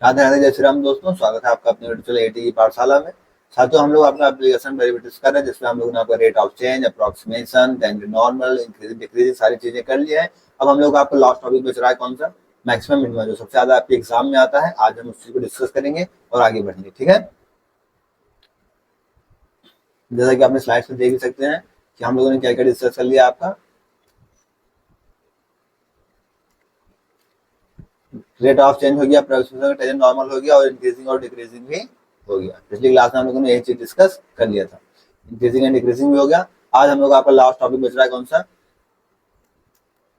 राधे राधे, जय श्री राम दोस्तों। स्वागत है आपका अपने वर्चुअल एटी की पाठशाला में। साथियों, हम लोग अपना एप्लीकेशन डेरिवेटिव्स कर रहे हैं, जिसमें हम लोगों ने आपका rate of change, approximation, then normal, increasing decreasing सारी चीजें कर ली है। अब हम लोग आपको लास्ट टॉपिक बच रहा है कौन सा? मैक्सिमम मिनिमम, जो सबसे ज्यादा आपके एग्जाम में आता है। आज हम उस चीज को डिस्कस करेंगे और आगे बढ़ेंगे, ठीक है। जैसा कि आपने स्लाइड्स में देख भी सकते हैं कि हम लोगों ने क्या क्या डिस्कस कर लिया आपका। रेट ऑफ चेंज हो गया, प्रोपोर्शनल नॉर्मल हो गया और इंक्रीजिंग और डिक्रीजिंग भी हो गया। पिछली क्लास में हम लोगों ने यही चीज डिस्कस कर लिया था। इंक्रीजिंग एंड डिक्रीजिंग भी हो गया। आज हम लोग आपका लास्ट टॉपिक बच रहा है कौन सा?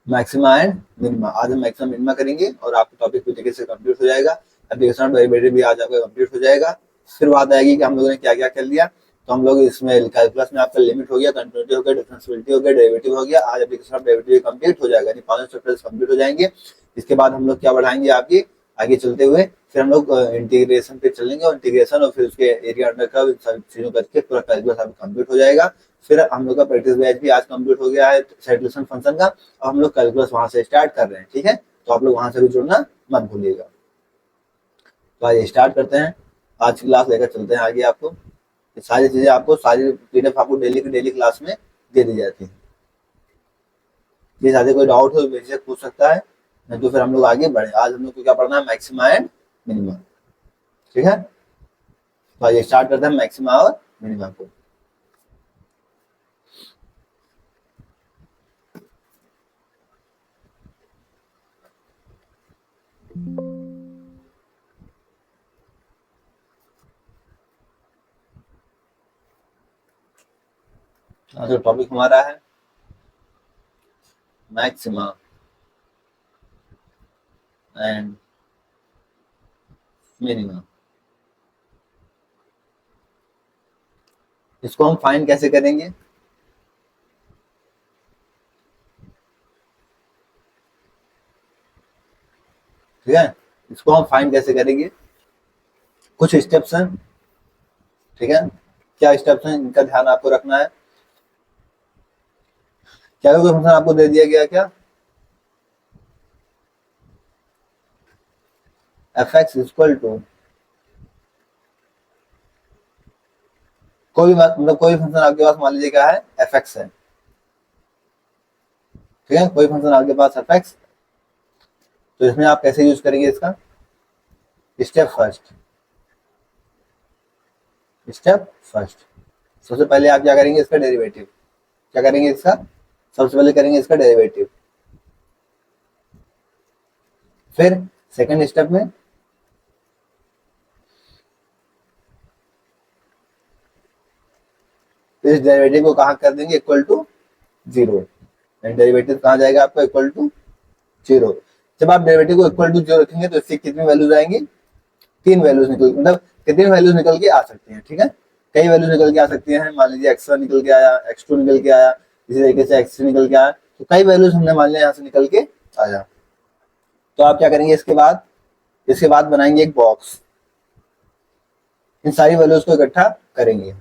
Maxima and minima. आज हम मैक्सिमम मिनिमा करेंगे और आपका टॉपिक पूरी तरीके से कंप्लीट हो जाएगा। एप्लीकेशन ऑफ डेरिवेटिव भी आज आपका कंप्लीट हो जाएगा। फिर बात आएगी कि हम लोगों ने क्या क्या कर लिया। तो हम लोग इसमें कैलकुलस में आपका लिमिट हो गया, कंटिन्यूटी हो गया, डिफरेंशियबिलिटी हो गया, डेरिवेटिव हो गया। आज एप्लीकेशन ऑफ डेरिवेटिव कंप्लीट हो जाएगा, यानी 5 चैप्टर्स कंप्लीट हो जाएंगे। इसके बाद हम लोग क्या बढ़ाएंगे आपकी आगे चलते हुए, फिर हम लोग इंटीग्रेशन पे चलेंगे और इंटीग्रेशन और फिर उसके एरिया अंडर कर्व सब चीजों करके पूरा कैलकुलस आपका कंप्लीट हो जाएगा। फिर हम लोग का प्रैक्टिस बैच भी आज कंप्लीट हो गया है सेटलेशन फंक्शन का। अब हम लोग कैलकुलस वहां से स्टार्ट कर रहे हैं, ठीक है। तो आप लोग वहां से भी जुड़ना मत भूलिएगा। तो आइए स्टार्ट करते हैं। आज की क्लास लेकर चलते हैं आगे। आपको ये सारी चीजें आपको सारी पीडीएफ आपको डेली की डेली क्लास में दे दी जाती है। ये सारे कोई डाउट हो तो बेझिझक पूछ सकता है, नहीं तो फिर हम लोग आगे बढ़े। आज हम लोग को क्या पढ़ना है? मैक्सिमा एंड मिनिमा, ठीक है। तो आइए स्टार्ट करते हैं मैक्सिमा और मिनिमा को। आज जो टॉपिक हमारा है मैक्सिमा एंड मिनिमा। इसको हम फाइंड कैसे करेंगे? ठीक है, इसको हम फाइंड कैसे करेंगे? कुछ स्टेप्स हैं, ठीक है। क्या स्टेप्स हैं इनका ध्यान आपको रखना है। क्या कोई फंक्शन आपको दे दिया गया क्या? एफ एक्स इक्वल टू कोई मतलब कोई फंक्शन आपके पास मान लीजिए क्या है? एफ एक्स है, ठीक है। कोई फंक्शन आपके पास एफ एक्स, तो इसमें आप कैसे यूज करेंगे इसका? Step first, step first. सबसे पहले आप क्या करेंगे? इसका डेरिवेटिव। क्या करेंगे इसका? सबसे पहले करेंगे इसका डेरिवेटिव। फिर सेकंड स्टेप में इस डेरिवेटिव को कहाँ कर देंगे? Equal to zero. डेरिवेटिव कहाँ जाएगा आपका? Equal to zero. जब आप डेरिवेटिव को इक्वल टू जीरो रखेंगे तो इसकी कितनी वैल्यूज आएंगी? तीन वैल्यूज निकल, मतलब कितनी वैल्यूज निकल के आ सकती हैं, ठीक है। कई वैल्यूज निकल के आ सकती हैं। मान लीजिए x1 निकल के आया, x2 निकल के आया, इसी तरीके से x3 निकल के आया। तो कई वैल्यूज हमने मान लिया यहाँ से निकल के आया। तो आप क्या करेंगे इसके बाद? इसके बाद बनाएंगे एक बॉक्स, इन सारी वैल्यूज को इकट्ठा करेंगे।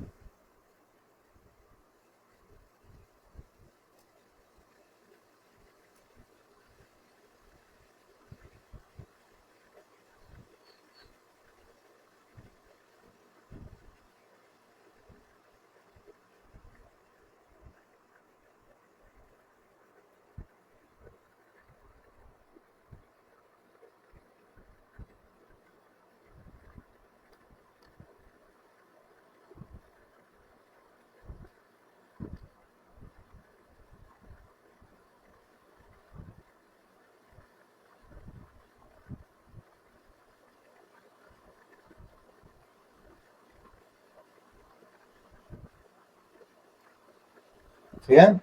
ठीक है,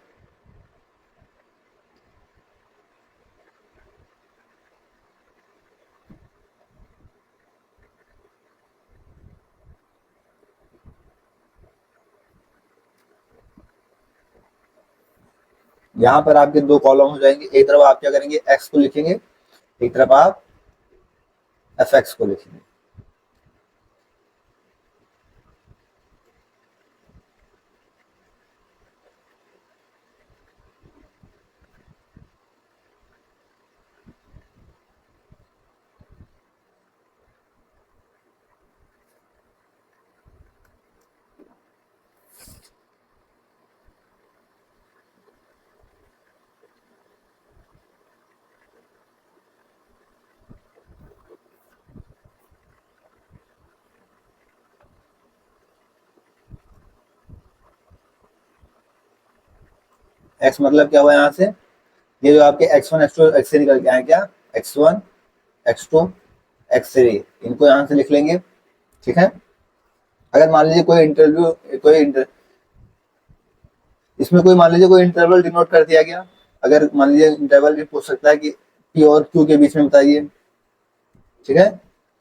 यहाँ पर आपके दो कॉलम हो जाएंगे। एक तरफ आप क्या करेंगे? एक्स को लिखेंगे, एक तरफ आप एफ एक्स को लिखेंगे। एक्स मतलब क्या हुआ यहाँ से, ये जो आपके x1 x2 x3 निकल के आए क्या, x1 x2 x3, इनको यहाँ से लिख लेंगे। ठीक है, अगर मान लीजिए इसमें कोई मान लीजिए कोई इंटरवल डिनोट कर दिया गया, अगर मान लीजिए इंटरवल भी पूछ सकता है कि पी और क्यू के बीच में बताइए। ठीक है,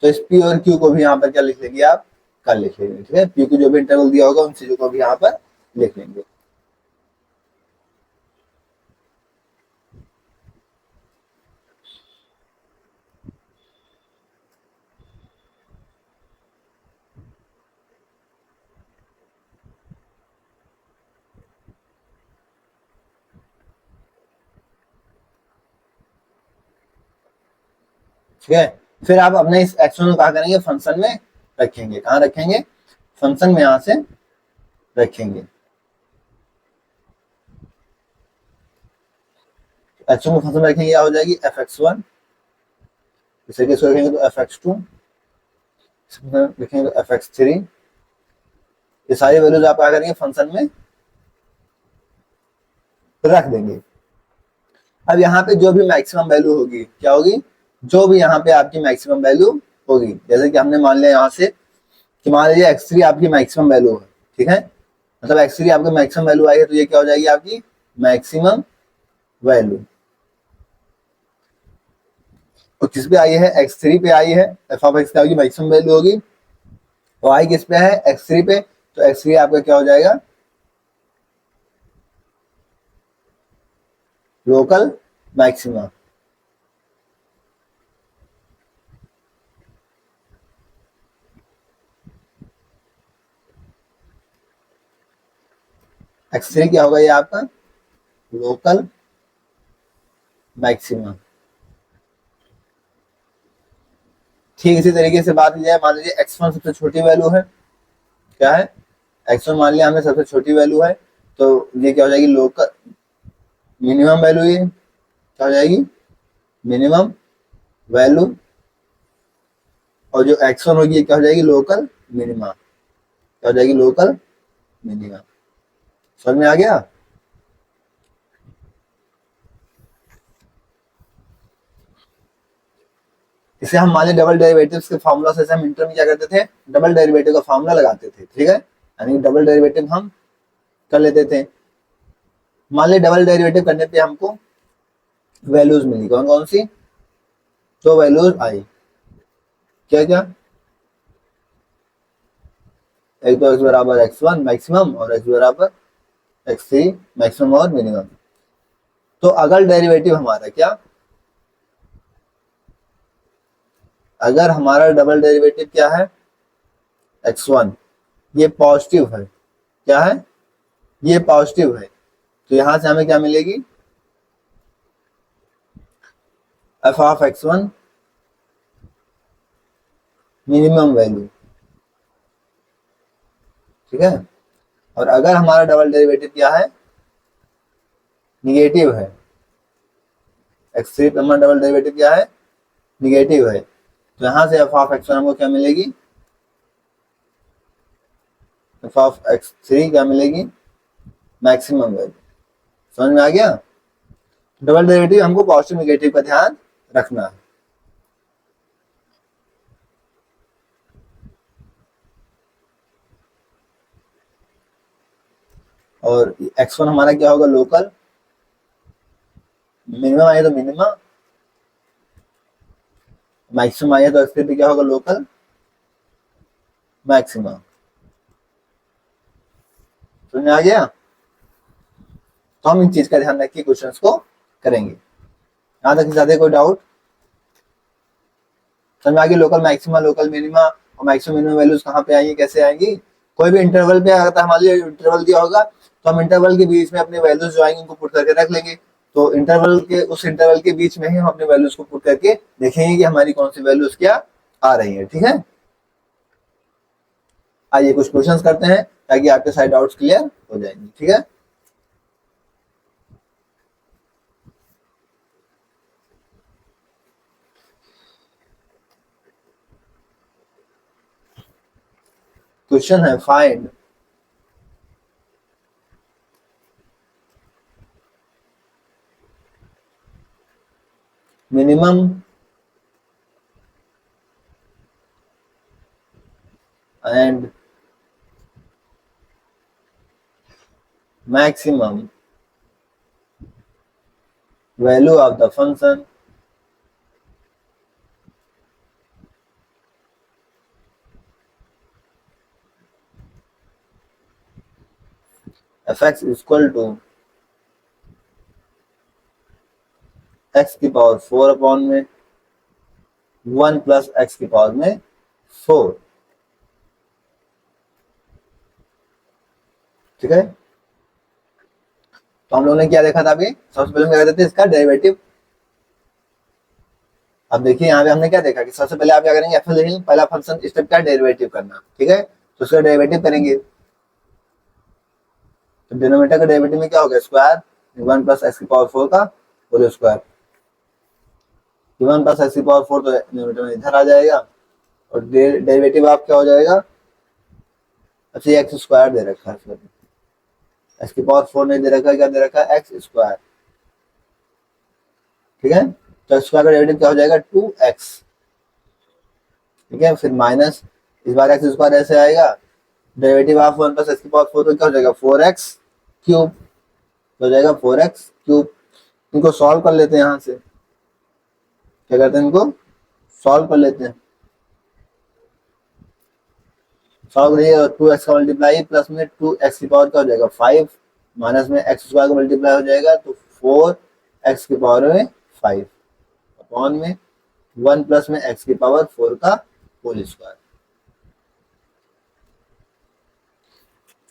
तो इस पी और क्यू को भी यहाँ पर क्या लिख लेंगे आप, कल लिख लेंगे। ठीक है, पी को जो भी इंटरवल दिया होगा उन चीजों को भी यहाँ पर लिख लेंगे। ठीक है, फिर आप अपने इस एक्शन को कहा करेंगे, फंक्शन में रखेंगे। कहाँ रखेंगे, फंक्शन में यहाँ से रखेंगे। एक्शन को फंक्शन में रखेंगे, क्या हो जाएगी fx1, इसे किसको रखेंगे तो fx2, लिखेंगे तो fx3। ये सारी वैल्यूज आप क्या करेंगे, फंक्शन में रख देंगे। अब यहाँ पे जो भी मैक्सिमम वैल्यू होगी, क्या होगी, जो भी यहाँ पे आपकी मैक्सिमम वैल्यू होगी, जैसे कि हमने मान लिया यहाँ से कि मान लीजिए x3 आपकी मैक्सिमम वैल्यू है। ठीक है, मतलब x3 आपकी मैक्सिमम वैल्यू आई है, तो ये क्या हो जाएगी आपकी मैक्सिमम वैल्यू। तो किस पे आई है, x3 पे आई है, एफ ऑफ एक्स की मैक्सिमम वैल्यू होगी, तो आई किस पे है, x3 पे, तो x3 आपका क्या हो जाएगा, लोकल मैक्सिमा। x3 क्या होगा, ये आपका लोकल मैक्सिमा। ठीक इसी तरीके से बात की जाए, मान लीजिए x1 सबसे छोटी वैल्यू है, क्या है, x1 मान लिया हमने सबसे छोटी वैल्यू है, तो ये क्या हो जाएगी, लोकल मिनिमम वैल्यू, ये क्या हो जाएगी मिनिमम वैल्यू, और जो x1 होगी ये क्या हो जाएगी लोकल मिनिमा, क्या हो जाएगी लोकल मिनिमा। समझ में आ गया। इसे हम मान लें डबल डेरिवेटिव्स के फार्मूला से हम इंटर में क्या करते थे, डबल डेरिवेटिव का फार्मूला लगाते थे। ठीक है, यानी डबल डेरिवेटिव हम कर लेते थे। मान लें डबल डेरिवेटिव करने पे हमको वैल्यूज मिली, कौन कौन सी, तो वैल्यूज आई, क्या क्या, एक तो x बराबर x1 मैक्सिमम और x बराबर x3 मैक्सिमम और मिनिमम। तो अगर डेरिवेटिव हमारा क्या, अगर हमारा डबल डेरिवेटिव क्या है x1, ये पॉजिटिव है, क्या है, ये पॉजिटिव है, तो यहां से हमें क्या मिलेगी, F of x1 minimum value. ठीक है, और अगर हमारा डबल डेरिवेटिव क्या है, निगेटिव है, x3 पे हमारा डबल डेरिवेटिव क्या है, निगेटिव है, तो यहां से एफ ऑफ x1 हमको क्या मिलेगी, एफ ऑफ x3 क्या मिलेगी, मैक्सिमम वैल्यू। समझ में आ गया। डबल डेरिवेटिव हमको पॉजिटिव निगेटिव का ध्यान रखना है। और x1 हमारा क्या होगा, लोकल मिनिमम आया तो मिनिमम, मैक्सिमम आया तो x3 पे क्या होगा, लोकल मैक्सिमम। समझ में आ गया। तो हम इन चीज का ध्यान रख के क्वेश्चंस को करेंगे। यहाँ तक ज्यादा कोई डाउट, समझ में आ गई। लोकल मैक्सिमा लोकल मिनिमा और मैक्सिमम मिनिमम वैल्यूज कहाँ पे आएंगी, कैसे आएंगी, कोई भी इंटरवल पे अगर हमारे इंटरवल दिया होगा तो हम इंटरवल के बीच में अपने वैल्यूज जो आएंगे उनको पुट करके रख लेंगे। तो इंटरवल के उस इंटरवल के बीच में ही हम अपने वैल्यूज को पुट करके देखेंगे कि हमारी कौन सी वैल्यूज क्या आ रही है। ठीक है, आइए कुछ क्वेश्चंस करते हैं ताकि आपके सारे डाउट्स क्लियर हो जाएंगे। ठीक है, क्वेश्चन है find minimum and maximum value of the function f(x) is equal to x की पावर 4 अपॉन में 1 प्लस x की पावर में 4। ठीक है, तो हम लोगों ने क्या देखा था अभी, सबसे पहले हम क्या करते थे, इसका डेरिवेटिव। अब देखिए यहाँ पे हमने क्या देखा कि सबसे पहले आप क्या करेंगे, एफ लिखेंगे, पहला फंक्शन स्टेप का डेरिवेटिव करना। ठीक है, तो उसका डेरिवेटिव करेंगे, तो डिनोमिनेटर का डेरिवेटिव में क्या होगा, स्क्वायर 1 प्लस एक्स की पावर 4 का होल स्क्वायर। 1 प्लस एक्स की पावर 4 तो डिनोमिनेटर में इधर आ जाएगा, और डेरिवेटिव आप क्या हो जाएगा, अच्छा ये एक्स स्क्वायर दे रखा है, एक्स की पावर 4 नहीं दे रखा है, क्या दे रखा है, एक्स स्क्वायर। ठीक है, तो एक्स स्क्वायर का डेरिवेटिव क्या हो जाएगा, 2x। ठीक है, फिर माइनस, इस बार एक्स स्क्वायर ऐसे आएगा, डेरिवेटिव ऑफ 1 प्लस एक्स की पावर 4 तो क्या हो जाएगा, 4x क्यूब हो जाएगा, 4x क्यूब। इनको सॉल्व कर लेते हैं, यहाँ से क्या करते हैं, इनको सॉल्व कर लेते हैं। सॉल्व करिए, 2x का मल्टीप्लाई प्लस में 2x की पावर क्या हो जाएगा 5, माइनस में एक्स स्क्वायर का मल्टीप्लाई हो जाएगा, तो 4x की पावर में 5 अपॉन में 1 प्लस में x की पावर 4 का होल स्क्वायर।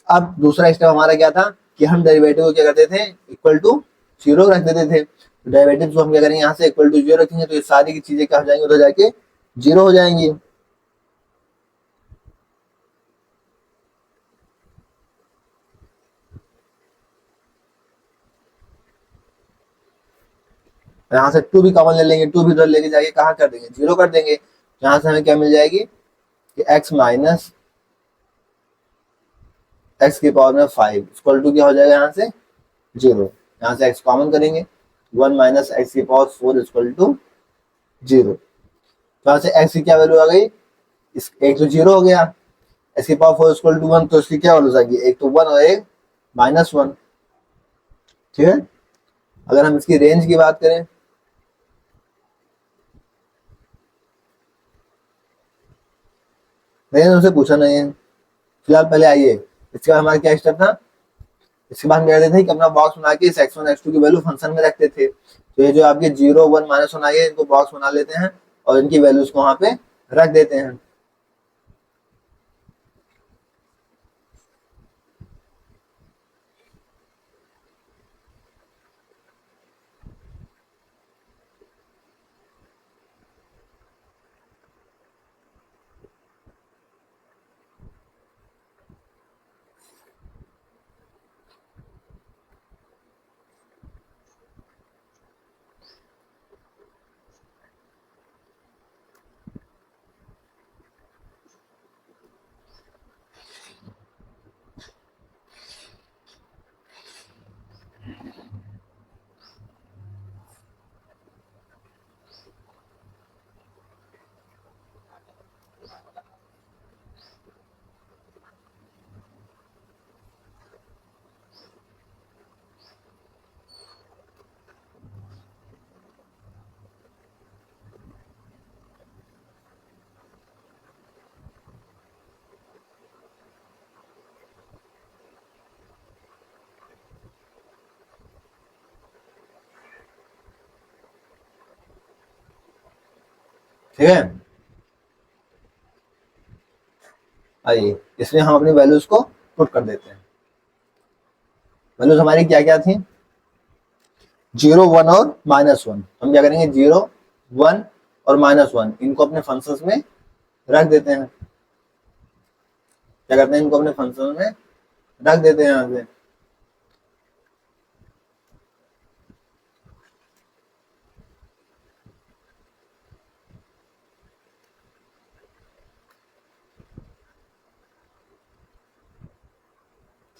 अब दूसरा स्टेप हमारा क्या था कि हम डेरिवेटिव को क्या करते थे, इक्वल टू 0 रख देते थे। डेरिवेटिव को हम क्या करेंगे, यहाँ से इक्वल टू 0 रखेंगे, तो ये सारी की चीजें क्या हो जाएंगी, उधर जाके 0 हो जाएंगी। यहाँ से 2 भी कॉमन ले लेंगे, 2 भी उधर लेके जाके कहाँ कर देंगे, 0 कर देंगे। यहाँ से हमें क्या मिल जाएगी कि x माइनस एक्स की पावर में 5 इक्वल टू क्या हो जाएगा, यहाँ से 0। यहाँ से x कॉमन करेंगे, 1 माइनस एक्स की पावर 4 इक्वल टू 0। तो यहाँ से x की क्या वैल्यू आ गई, इस एक तो 0 हो गया, x की पावर 4 इक्वल टू 1, तो इसकी क्या वैल्यू आएगी, एक तो 1 और एक -1। ठीक है, अगर हम इसकी रेंज की बात करें, रेंज उनसे पूछा नहीं है फिलहाल। पहले आइए, इसके बाद हमारा क्या स्टेप था, इसके बाद हम क्या करते थे कि अपना बॉक्स बना के इस x1 x2 की वैल्यू फंक्शन में रखते थे। तो ये जो आपके 0 1 -1 आई है, इनको बॉक्स बना लेते हैं और इनकी वैल्यूज को वहां पे रख देते हैं। ठीक है, आइए इसमें हम अपनी वैल्यूज को पुट कर देते हैं। वैल्यूज हमारी क्या क्या थी, 0 1 और -1। हम क्या करेंगे, 0 1 और -1 इनको अपने फंक्शंस में रख देते हैं। क्या करते हैं, इनको अपने फंक्शन में रख देते हैं यहाँ से।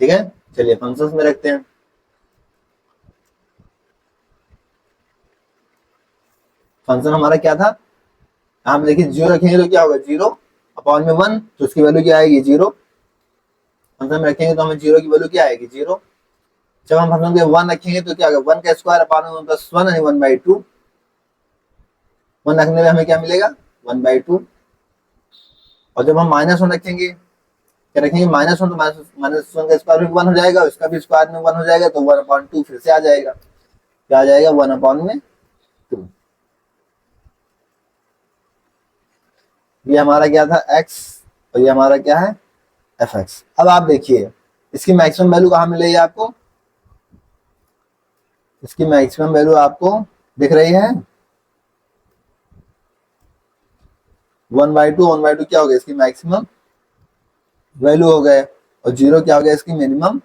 ठीक है, चलिए फंक्शंस में रखते हैं। फंक्शन हमारा क्या था, यहाँ पे देखिए जीरो रखेंगे तो क्या होगा, जीरो अपॉन में वन, तो उसकी वैल्यू क्या आएगी, जीरो। फंक्शन में रखेंगे तो हमें जीरो की वैल्यू क्या आएगी, जीरो। जब हम फंक्शन के वन रखेंगे तो क्या होगा, वन का स्क्वायर अपॉन में वन प्लस वन यानी वन बाई टू। वन रखने में हमें क्या मिलेगा, वन बाई टू। और जब हम माइनस वन रखेंगे, क्या रखेंगे, माइनस वन, तो माइनस वन का स्क्वायर भी वन हो जाएगा, उसका भी स्क्वायर में वन हो जाएगा, तो वन अपॉन टू फिर से आ जाएगा, क्या आ जाएगा, वन अपॉन में टू। ये हमारा क्या था, एक्स, और ये हमारा क्या है, एफ एक्स। अब आप देखिए इसकी मैक्सिमम वैल्यू कहाँ मिलेगी आपको, इसकी मैक्सिमम वैल्यू आपको दिख रही है, one by two, one by two क्या हो गया इसकी मैक्सिमम वैल्यू हो गए, और जीरो क्या हो गया इसकी मिनिमम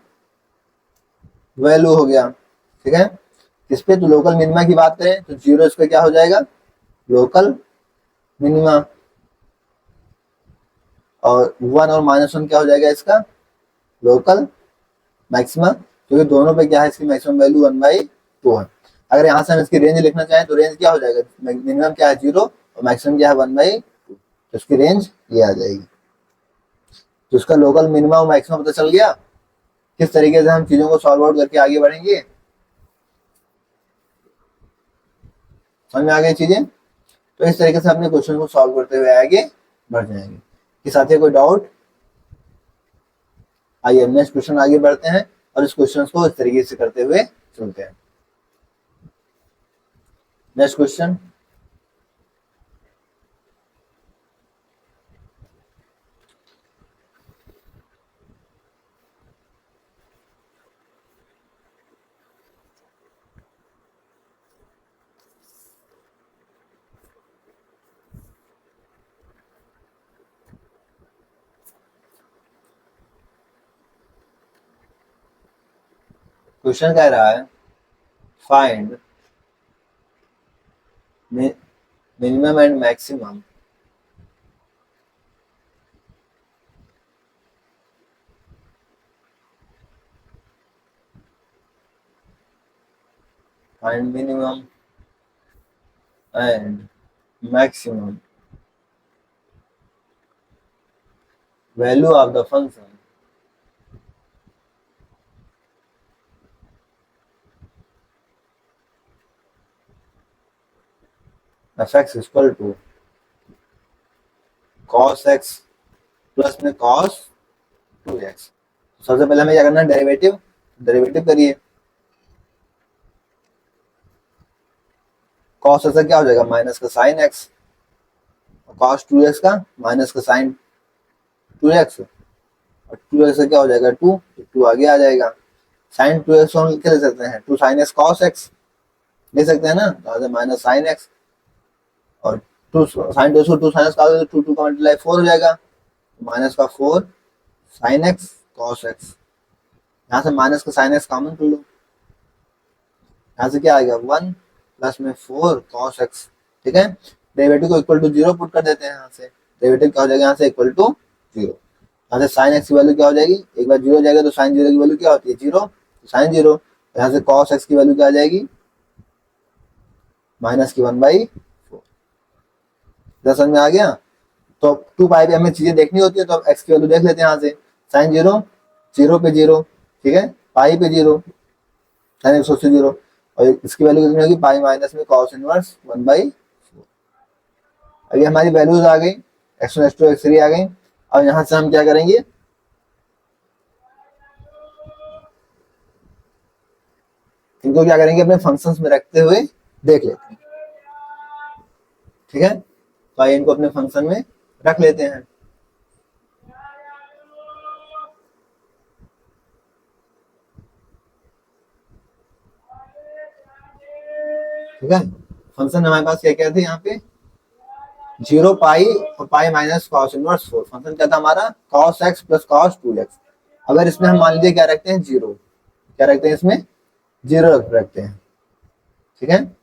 वैल्यू हो गया। ठीक है, इस पे तो लोकल मिनिमा की बात करें तो जीरो इस पे क्या हो जाएगा, लोकल मिनिमा, और वन और माइनस वन क्या हो जाएगा इसका, लोकल मैक्सिमम, क्योंकि दोनों पे क्या है, इसकी maximum value one by two है। अगर यहाँ से हम इसकी रेंज लिखना चाहें तो रेंज क्या हो जाएगा, मिनिमम क्या है जीरो और मैक्सिमम क्या है वन बाई टू, तो इसकी रेंज ये आ जाएगी। तो इसका लोकल मिनिमम और मैक्सिमम पता चल गया। किस तरीके से हम चीजों को सॉल्व आउट करके आगे बढ़ेंगे, समझ में आ गई चीजें। तो इस तरीके से अपने क्वेश्चन को सॉल्व करते हुए आगे बढ़ जाएंगे। कि साथ ही कोई डाउट, आइए नेक्स्ट क्वेश्चन आगे बढ़ते हैं और इस क्वेश्चन को इस तरीके से करते हुए चलते हैं। नेक्स्ट क्वेश्चन, क्वेश्चन कह रहा है find minimum and maximum find minimum and maximum value of the function f(x) equal to cos x plus में cos 2x। सबसे पहले हमें क्या करना है, डेरिवेटिव, डेरिवेटिव करिए। cos x क्या हो जाएगा, माइनस का साइन x, cos 2x का माइनस का साइन 2x, और 2x से क्या हो जाएगा 2, तो 2 आगे आ जाएगा। साइन 2x हम क्या ले सकते हैं, 2 sin x cos x ले सकते हैं ना, तो माइनस साइन x, और 2 sin 2 2 sin x का 2 2 का मल्टीप्लाई 4 हो जाएगा, माइनस का 4 sin x cos x। यहाँ से माइनस का साइन x कॉमन कर लो, यहाँ से क्या आएगा 1 प्लस में 4 cos x। ठीक है, डेरिवेटिव को इक्वल टू 0 पुट कर देते हैं, यहाँ से डेरिवेटिव क्या हो जाएगा, यहाँ से इक्वल टू 0। यहाँ से साइन x की वैल्यू क्या हो जाएगी, एक बार 0 हो जाएगा तो साइन 0 की वैल्यू क्या होती है 0, साइन 0। यहाँ से cos x की वैल्यू क्या आ जाएगी, माइनस की 1/4। समझ में आ गया। तो 2 पाई पे हमें चीजें देखनी होती है, तो अब x की वैल्यू देख लेते हैं। यहाँ से साइन 0, 0 पे 0, ठीक है, पाई पे 0, साइन x से 0, और इसकी वैल्यू कितनी होगी, पाई माइनस में cos इनवर्स 1/4। अभी हमारी वैल्यूज आ गई, x1 x2 x3 आ गई। अब यहाँ से हम क्या करेंगे, इनको क्या करेंगे, अपने फंक्शंस में रखते हुए देख लेते हैं। ठीक है, तो आइए इनको अपने फंक्शन में रख लेते हैं। ठीक है, फंक्शन हमारे पास क्या क्या थे, यहाँ पे 0 पाई और pi minus cos inverse 4। Function क्या था हमारा, cos x plus cos 2x। अगर इसमें हम मान लीजिए क्या रखते हैं, 0, क्या रखते हैं इसमें 0 रखते हैं। ठीक है,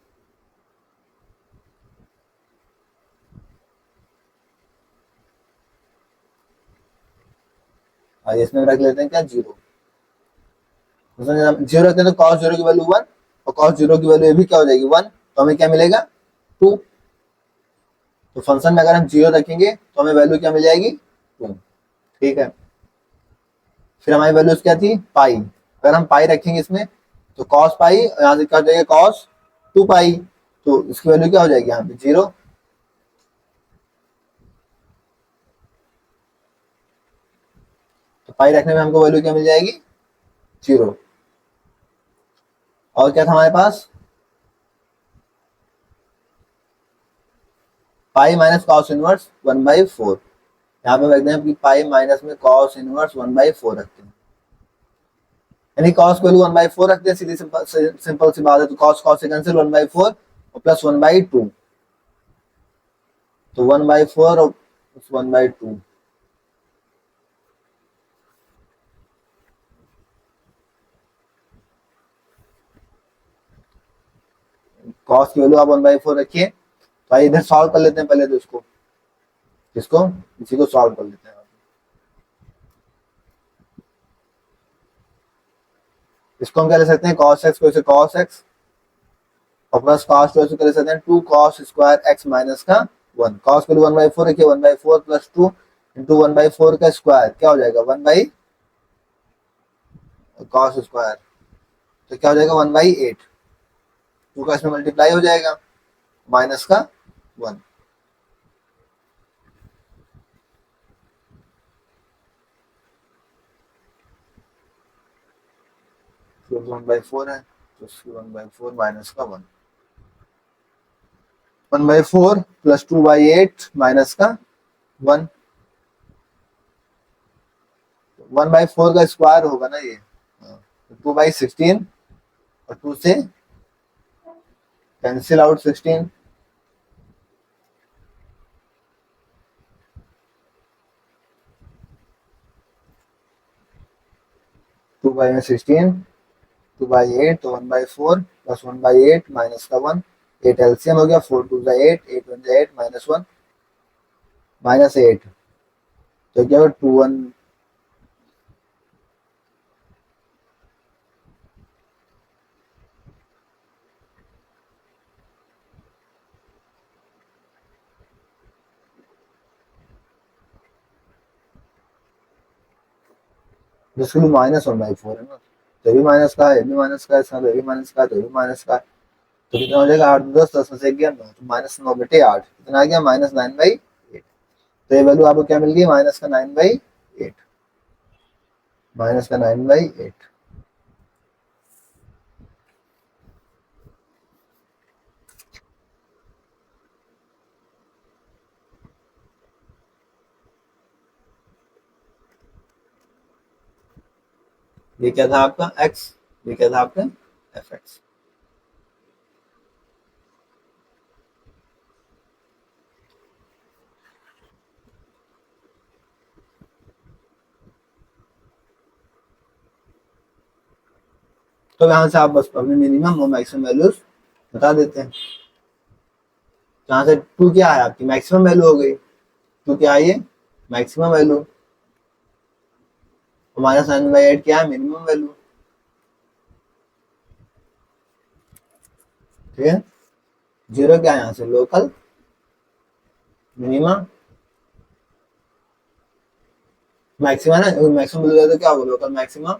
और इसमें रख लेते हैं क्या 0। 0 रखते हैं तो cos 0 की वैल्यू 1 और cos 0 की वैल्यू भी क्या हो जाएगी 1, तो हमें क्या मिलेगा, 2। तो फंक्शन में अगर हम 0 रखेंगे तो हमें वैल्यू क्या मिल जाएगी, 2। ठीक है, फिर हमारी वैल्यूज क्या थी, पाई। अगर हम पाई रखेंगे इसमें तो कॉस पाई, यहाँ से क्या हो जाएगा, कॉस 2 पाई। तो इसकी वैल्यू क्या हो जाएगी यहाँ पे, 0। तो पाई रखने में हमको वैल्यू क्या मिल जाएगी, 0। और क्या था हमारे पास, पाई माइनस कॉस इनवर्स 1/4। यहाँ पे रखते हैं कि पाई माइनस में कॉस इनवर्स 1/4 रखते हैं, यानी कॉस को वैल्यू 1/4 रखते हैं। सीधी सिंपल सी बात है, तो कॉस कॉस से कैंसिल 1/4 और प्लस 1/2। तो 1/4 और 1/2। कॉस की वैल्यू आप 1/4 रखिए। तो आइए इधर सॉल्व कर लेते हैं पहले तो इसको, इसी को सॉल्व कर लेते हैं। इसको हम क्या ले सकते हैं, cos x को इसे cos x और प्लस कॉस 2 ऐसे कर सकते हैं 2 cos स्क्वायर x माइनस का 1। cos के लिए 1/4 रखिए, 1/4 प्लस 2 इंटू 1/4 का स्क्वायर क्या हो जाएगा, 1 cos स्क्वायर, तो क्या हो जाएगा 1/8। 2 का इसमें मल्टीप्लाई हो जाएगा माइनस का 1। फिर 1/4 है तो 1/4 माइनस का 1। 1/4 प्लस 2/8 माइनस का 1। 1/4 का स्क्वायर होगा ना ये, 2/16 और 2 से कैंसिल आउट 16। 2/16, 2/8 तो 1/4 प्लस 1/8 माइनस का 1। 8 एलसीएम हो गया, 4 2 8, 8 1 8 माइनस 1 माइनस 8। तो क्या 2 1, जिसके लिए -1/4 है ना, तो ये भी माइनस का है, ये भी माइनस का है, इसका तो ये भी माइनस का है, तो ये भी माइनस का है। तो कितना हो जाएगा, 8 10 10 में से गया 9, तो -9/8 कितना आ गया, -9/8। तो ये वैल्यू आपको क्या मिल गई, -9/8, -9/8। ये क्या था आपका x, ये क्या था आपका fx। तो यहाँ से आप बस अपने मिनिमम और मैक्सिमम वैल्यूज बता देते हैं। यहाँ से 2 क्या है आपकी मैक्सिमम वैल्यू हो गई, 2 क्या है ये मैक्सिमम वैल्यू, -9/8 क्या है मिनिमम वैल्यू। ठीक है, 0 क्या है यहाँ से लोकल मिनिमम, मैक्सिमम है ना, मैक्सिमम वैल्यू तो क्या होगा लोकल मैक्सिमम,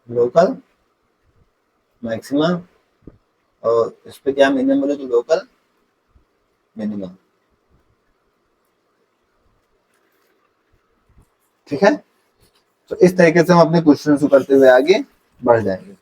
लोकल मैक्सिमम, और इस पे क्या मिनिमम बोले तो लोकल मिनिमम। ठीक है, तो इस तरीके से हम अपने क्वेश्चन को करते हुए आगे बढ़ जाएंगे।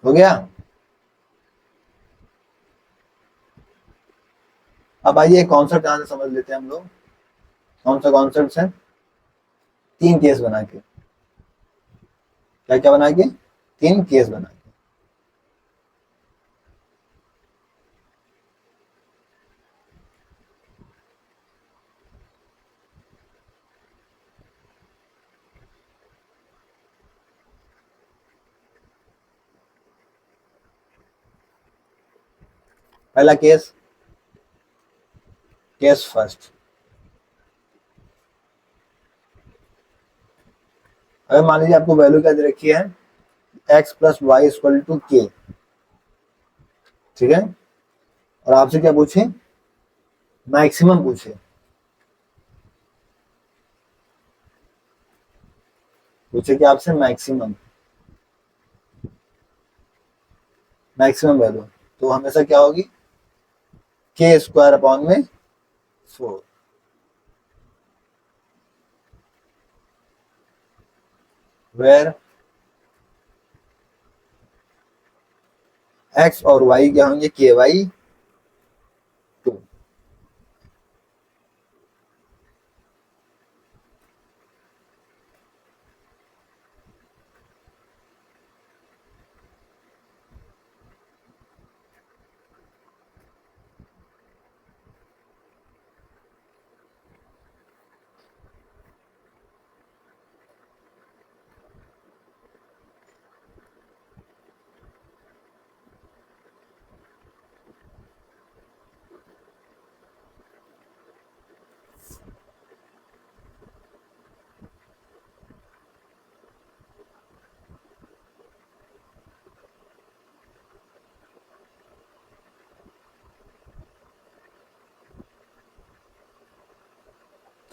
हो गया। अब आइए कॉन्सेप्ट यहाँ से समझ लेते हैं हम लोग। कौन सा कॉन्सेप्ट है? 3 केस बना के। क्या क्या बना के? 3 केस बना के। पहला केस, केस फर्स्ट। अगर मान लीजिए आपको वैल्यू क्या दे रखी है, x plus y equal to k, ठीक है, और आपसे क्या पूछे? मैक्सिमम पूछे। पूछे कि आपसे मैक्सिमम, मैक्सिमम वैल्यू तो हमेशा क्या होगी? के स्क्वायर अपॉन में 4। वेयर x और y क्या होंगे? के वाई 2।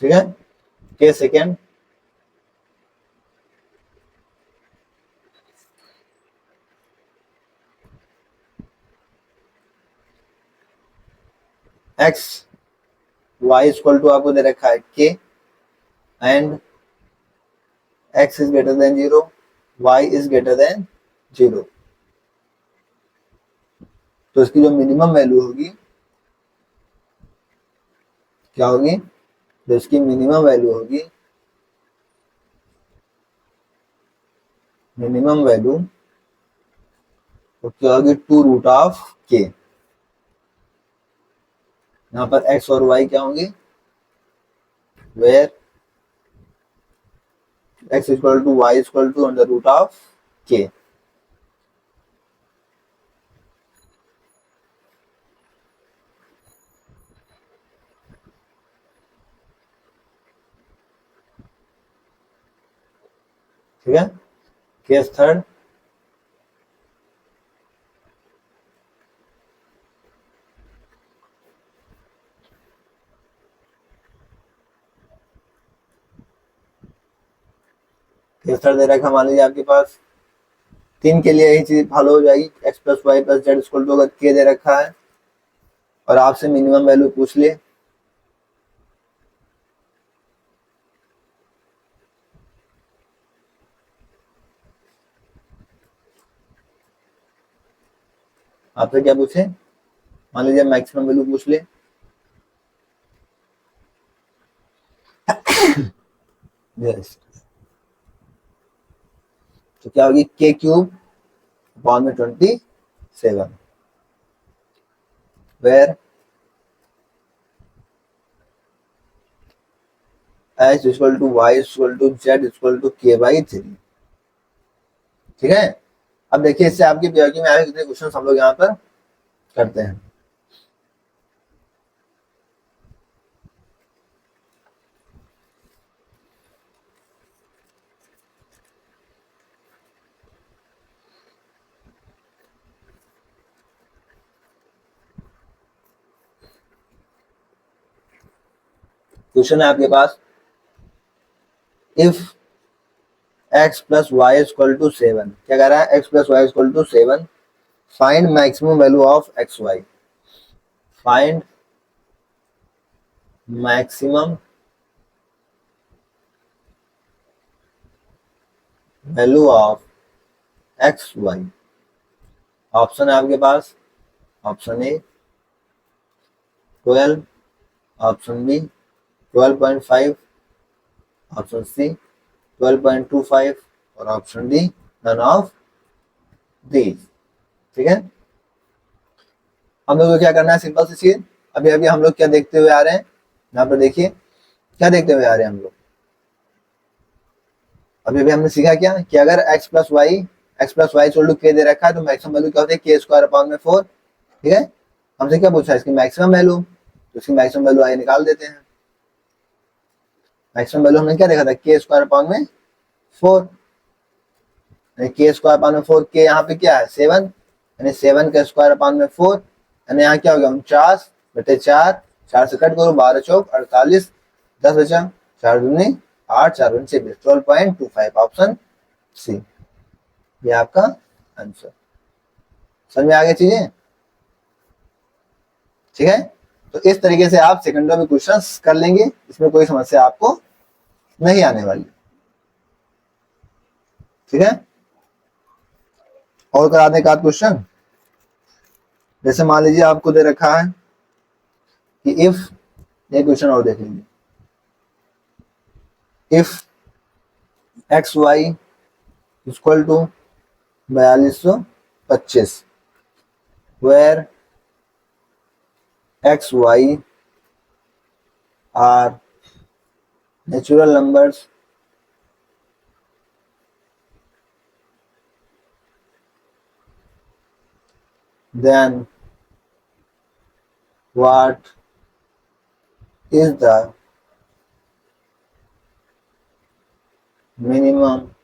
ठीक है, case second, x y equal to आपको दे रखा है k, and x is greater than 0, y is greater than 0। तो इसकी जो मिनिमम वैल्यू होगी क्या होगी? जो इसकी मिनिमम वैल्यू होगी, मिनिमम वैल्यू वो क्या होगी? 2√ऑफ के। यहाँ पर x और y क्या होंगे? Where x equal to y equal to under root of k. ठीक है, केस थर्ड, केस थर्ड दे रखा, मान लीजिए आपके पास 3 के लिए यही चीज फॉलो हो जाएगी। x plus y plus z equal to अगर के दे रखा है और आपसे मिनिमम वैल्यू पूछ ले, आपसे क्या पूछे? मान लीजिए मैक्सिमम वैल्यू पूछ ले, यस, तो क्या होगी? के क्यूब अपॉन में 27, where x equal to y equal to z equal to k by 3। ठीक है, अब देखिए इससे आपकी पीआईक्यू में आए कितने क्वेश्चन हम लोग यहाँ पर करते हैं। क्वेश्चन है आपके पास, if x plus y equal to 7, क्या कह रहा है? x plus y equal to 7, find maximum value of x y. Find maximum value of x y. Option है आपके पास, option A 12, option B 12.5, option C 12.25 और option D none of these. ठीक है, हम लोग को क्या करना है, सिंपल सी चीज। अभी अभी हम लोग क्या देखते हुए आ रहे हैं, यहाँ पर देखिए क्या देखते हुए आ रहे हैं हम लोग। अभी अभी हमने सीखा क्या कि अगर x plus y equal to k दे रखा है तो मैक्सिमम वैल्यू क्या होती है, k स्क्वायर अपॉन में 4। ठीक है, हमसे क्या पूछा है, इसकी मैक्सिमम वैल्यू, तो इसकी मैक्सिमम वैल्यू आगे निकाल देते हैं। मैक्सिमम वैल्यू हमने क्या देखा था, k स्क्वायर अपॉन में 4, k स्क्वायर अपॉन में 4, k यहाँ पे क्या है 7, यानी 7 का स्क्वायर अपॉन में 4, यानी यहाँ क्या हो गया 49/4, 4 से कट करो, 12 चौक 48, 10 बचा, 4 दूनी 8, 4 दूनी 26, 12.25 ऑप्शन सी, ये आपका आंसर। समझ में आ गई चीजें? ठीक है, तो इस तरीके से आप सेकंडों में क्वेश्चंस कर लेंगे, इसमें कोई समस्या आपको नहीं आने वाली। ठीक है, और करा दें एक आध क्वेश्चन। जैसे मान लीजिए आपको दे रखा है कि इफ, ये क्वेश्चन और देख लीजिए, if x y equal to 4225 where x y are natural numbers then what is the minimum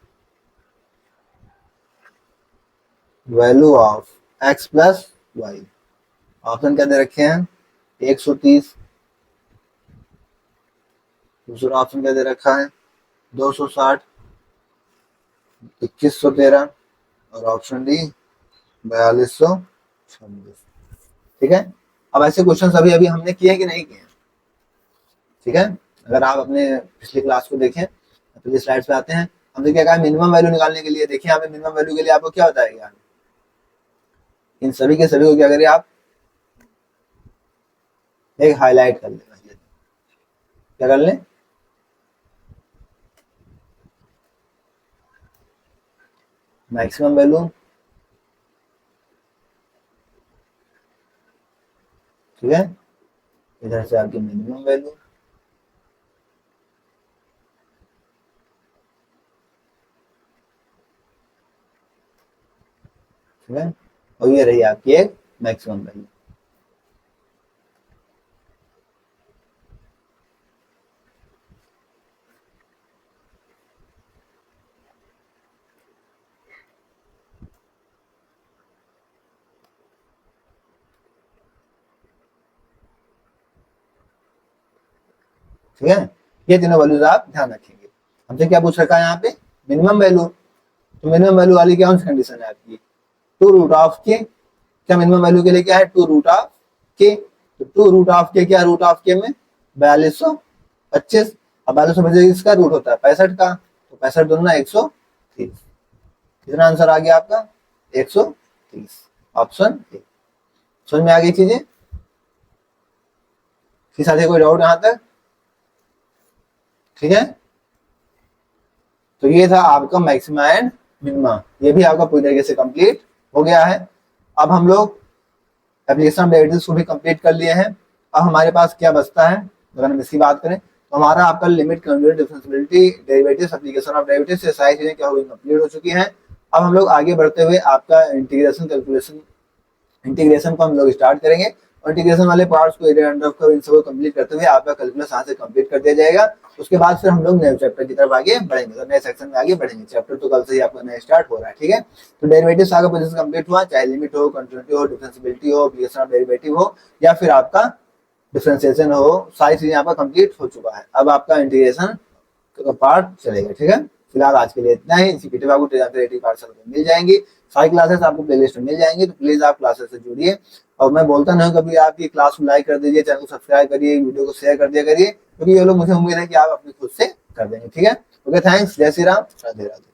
value of x plus y? Option क्या दे रखे हैं, 130, दूसरा ऑप्शन क्या दे रखा है 260, 2113 और ऑप्शन डी 4226। ठीक है, अब ऐसे क्वेश्चन अभी अभी हमने किए कि नहीं किए? ठीक है, अगर आप अपने पिछली क्लास को देखें, पिछली स्लाइड्स पे आते हैं, हमने क्या कहा मिनिमम वैल्यू निकालने के लिए। देखिए यहाँ पे मिनिमम वैल्यू के लिए आपको क्या बताएगा, इन सभी के सभी को क्या करिए आप एक हाईलाइट कर लेना, क्या कर लें, मैक्सिमम वैल्यू, ठीक है, इधर से आपकी मिनिमम वैल्यू, ठीक है, और ये रही आपकी एक मैक्सिमम वैल्यू। ठीक है, ये तीनों वैल्यूज आप ध्यान रखेंगे। हमसे क्या पूछ रखा है यहाँ पे, मिनिमम वैल्यू, तो मिनिमम वैल्यू वाली क्या कंडीशन है आपकी, 2√के, क्या मिनिमम वैल्यू के लिए क्या है 2√के, तो 2√के क्या, रूट ऑफ के में 4225, अब 4225 इसका रूट होता है 65 का, तो 65 दूना 130, कितना आंसर आ गया आपका 130, ऑप्शन ए। समझ में आ गई चीजें? किसी साथी कोई डाउट यहाँ तक? ठीक है, तो ये था आपका मैक्सिमा एंड मिनिमा, ये भी आपका पूरी तरीके से कंप्लीट हो गया है। अब हम लोग एप्लीकेशन डेरिवेटिव्स को भी कंप्लीट कर लिए हैं। अब हमारे पास क्या बचता है, अगर हम इसकी बात करें तो हमारा आपका limit, convert, differentiability, derivatives, application of derivatives, ये सारी चीजें क्या हो गई, कंप्लीट हो चुकी हैं। अब हम लोग आगे बढ़ते हुए आपका इंटीग्रेशन कैलकुलेशन, इंटीग्रेशन को हम लोग स्टार्ट करेंगे, और इंटीग्रेशन वाले पार्ट्स को, एरिया अंडर कर्व, इन सबको कंप्लीट करते हुए आपका कैलकुलस यहाँ से कंप्लीट कर दिया जाएगा। उसके बाद फिर हम लोग नए चैप्टर की तरफ आगे बढ़ेंगे, तो नए सेक्शन में आगे बढ़ेंगे। चैप्टर तो कल से ही आपका नया स्टार्ट हो रहा है। ठीक है, तो डेरिवेटिव्स आगे प्रोसेस कंप्लीट हुआ, चाहे लिमिट हो, कंटिन्यूटी हो, डिफरेंशिएबिलिटी हो, एप्लीकेशन ऑफ डेरिवेटिव हो, या फिर आपका डिफरेंशिएशन हो, सारी चीजें आपका कंप्लीट हो चुका है। अब आपका इंटीग्रेशन का पार्ट चलेगा। ठीक है, फिलहाल आज के लिए इतना ही। इसी वीडियो आपको टेलीग्राम पार्सल में मिल जाएंगी, सारी क्लासेस आपको प्लेलिस्ट में मिल जाएंगी, तो प्लीज आप क्लासेस से जुड़िए। और मैं बोलता नहीं कभी, आपकी क्लास को लाइक कर दीजिए, चैनल को सब्सक्राइब करिए, वीडियो को शेयर कर दिया करिए, क्योंकि ये लोग मुझे उम्मीद है कि आप अपनी खुद से कर देंगे। ठीक है, ओके, थैंक्स, जय श्री राम, राधे राधे।